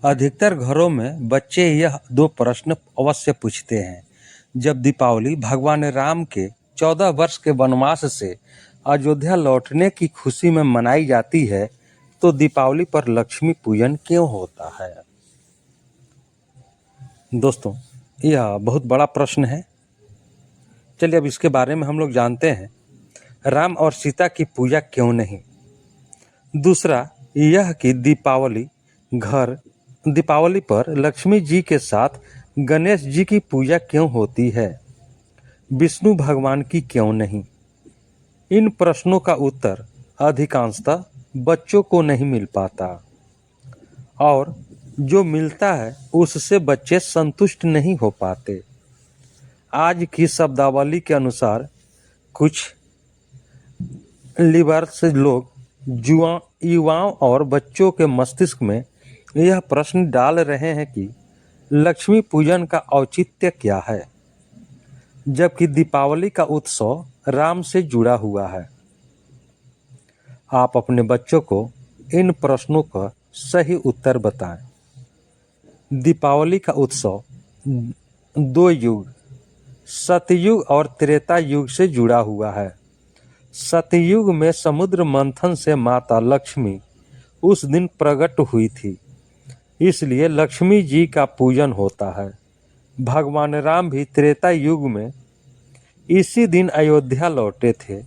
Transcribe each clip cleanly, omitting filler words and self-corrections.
अधिकतर घरों में बच्चे यह दो प्रश्न अवश्य पूछते हैं। जब दीपावली भगवान राम के 14 वर्ष के वनवास से अयोध्या लौटने की खुशी में मनाई जाती है, तो दीपावली पर लक्ष्मी पूजन क्यों होता है? दोस्तों, यह बहुत बड़ा प्रश्न है। चलिए अब इसके बारे में हम लोग जानते हैं। राम और सीता की पूजा क्यों नहीं? दूसरा, यह कि दीपावली पर लक्ष्मी जी के साथ गणेश जी की पूजा क्यों होती है? विष्णु भगवान की क्यों नहीं? इन प्रश्नों का उत्तर अधिकांशतः बच्चों को नहीं मिल पाता, और जो मिलता है उससे बच्चे संतुष्ट नहीं हो पाते। आज की शब्दावली के अनुसार कुछ लिबरल्स लोग युवाओं और बच्चों के मस्तिष्क में यह प्रश्न डाल रहे हैं कि लक्ष्मी पूजन का औचित्य क्या है, जबकि दीपावली का उत्सव राम से जुड़ा हुआ है। आप अपने बच्चों को इन प्रश्नों का सही उत्तर बताएं। दीपावली का उत्सव दो युग, सतयुग और त्रेता युग से जुड़ा हुआ है। सतयुग में समुद्र मंथन से माता लक्ष्मी उस दिन प्रकट हुई थी, इसलिए लक्ष्मी जी का पूजन होता है। भगवान राम भी त्रेता युग में इसी दिन अयोध्या लौटे थे,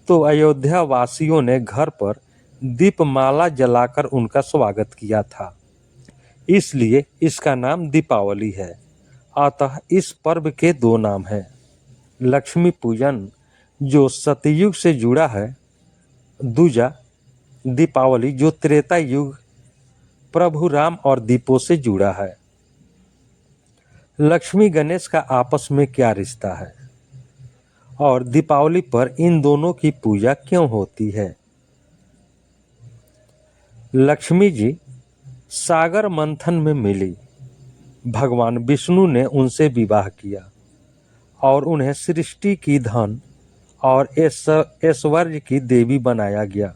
तो अयोध्या वासियों ने घर पर दीपमाला जलाकर उनका स्वागत किया था, इसलिए इसका नाम दीपावली है। अतः इस पर्व के दो नाम हैं। लक्ष्मी पूजन जो सतयुग से जुड़ा है, दूजा दीपावली जो त्रेता युग प्रभु राम और दीपों से जुड़ा है। लक्ष्मी गणेश का आपस में क्या रिश्ता है, और दीपावली पर इन दोनों की पूजा क्यों होती है? लक्ष्मी जी सागर मंथन में मिली। भगवान विष्णु ने उनसे विवाह किया और उन्हें सृष्टि की धन और ऐश्वर्य की देवी बनाया गया।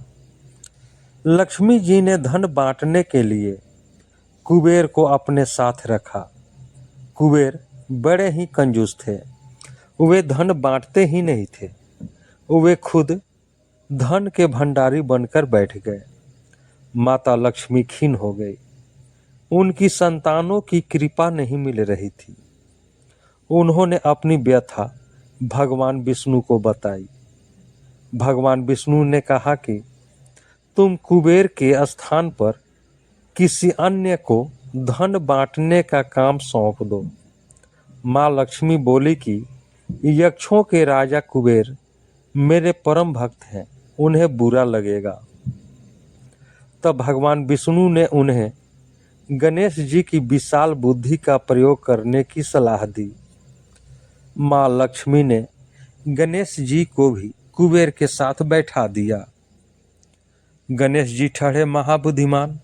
लक्ष्मी जी ने धन बांटने के लिए कुबेर को अपने साथ रखा। कुबेर बड़े ही कंजूस थे। वे धन बांटते ही नहीं थे, वे खुद धन के भंडारी बनकर बैठ गए। माता लक्ष्मी खीन हो गई। उनकी संतानों की कृपा नहीं मिल रही थी। उन्होंने अपनी व्यथा भगवान विष्णु को बताई। भगवान विष्णु ने कहा कि तुम कुबेर के स्थान पर किसी अन्य को धन बांटने का काम सौंप दो। माँ लक्ष्मी बोली कि यक्षों के राजा कुबेर मेरे परम भक्त हैं, उन्हें बुरा लगेगा। तब भगवान विष्णु ने उन्हें गणेश जी की विशाल बुद्धि का प्रयोग करने की सलाह दी। माँ लक्ष्मी ने गणेश जी को भी कुबेर के साथ बैठा दिया। गणेश जी ठहरे महाबुद्धिमान।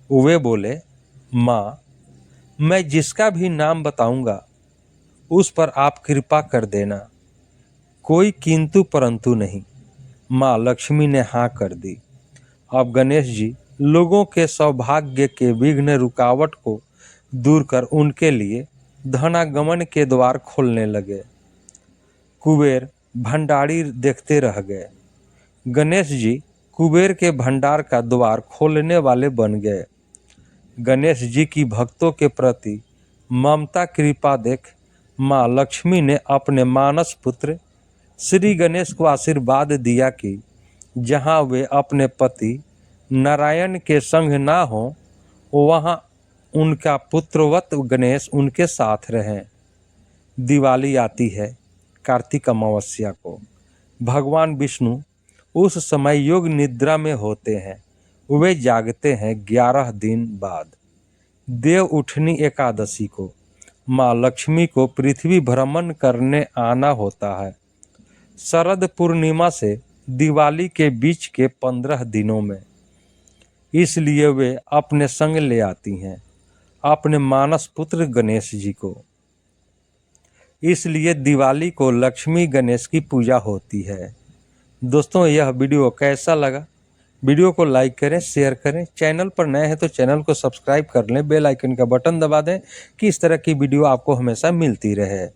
वे बोले, माँ, मैं जिसका भी नाम बताऊंगा उस पर आप कृपा कर देना, कोई किंतु परंतु नहीं। माँ लक्ष्मी ने हाँ कर दी। अब गणेश जी लोगों के सौभाग्य के विघ्न रुकावट को दूर कर उनके लिए धनागमन के द्वार खोलने लगे। कुबेर भंडारी देखते रह गए। गणेश जी कुबेर के भंडार का द्वार खोलने वाले बन गए। गणेश जी की भक्तों के प्रति ममता कृपा देख माँ लक्ष्मी ने अपने मानस पुत्र श्री गणेश को आशीर्वाद दिया कि जहाँ वे अपने पति नारायण के संग ना हो, वहाँ उनका पुत्रवत गणेश उनके साथ रहें। दिवाली आती है कार्तिक अमावस्या को। भगवान विष्णु उस समय योग निद्रा में होते हैं। वे जागते हैं 11 दिन बाद। देव उठनी एकादशी को माँ लक्ष्मी को पृथ्वी भ्रमण करने आना होता है। शरद पूर्णिमा से दिवाली के बीच के 15 दिनों में। इसलिए वे अपने संग ले आती हैं अपने मानस पुत्र गणेश जी को। इसलिए दिवाली को लक्ष्मी गणेश की पूजा होती है। दोस्तों, यह वीडियो कैसा लगा वीडियो को लाइक करें, शेयर करें। चैनल पर नए हैं तो चैनल को सब्सक्राइब कर लें, बेल आइकन का बटन दबा दें कि इस तरह की वीडियो आपको हमेशा मिलती रहे।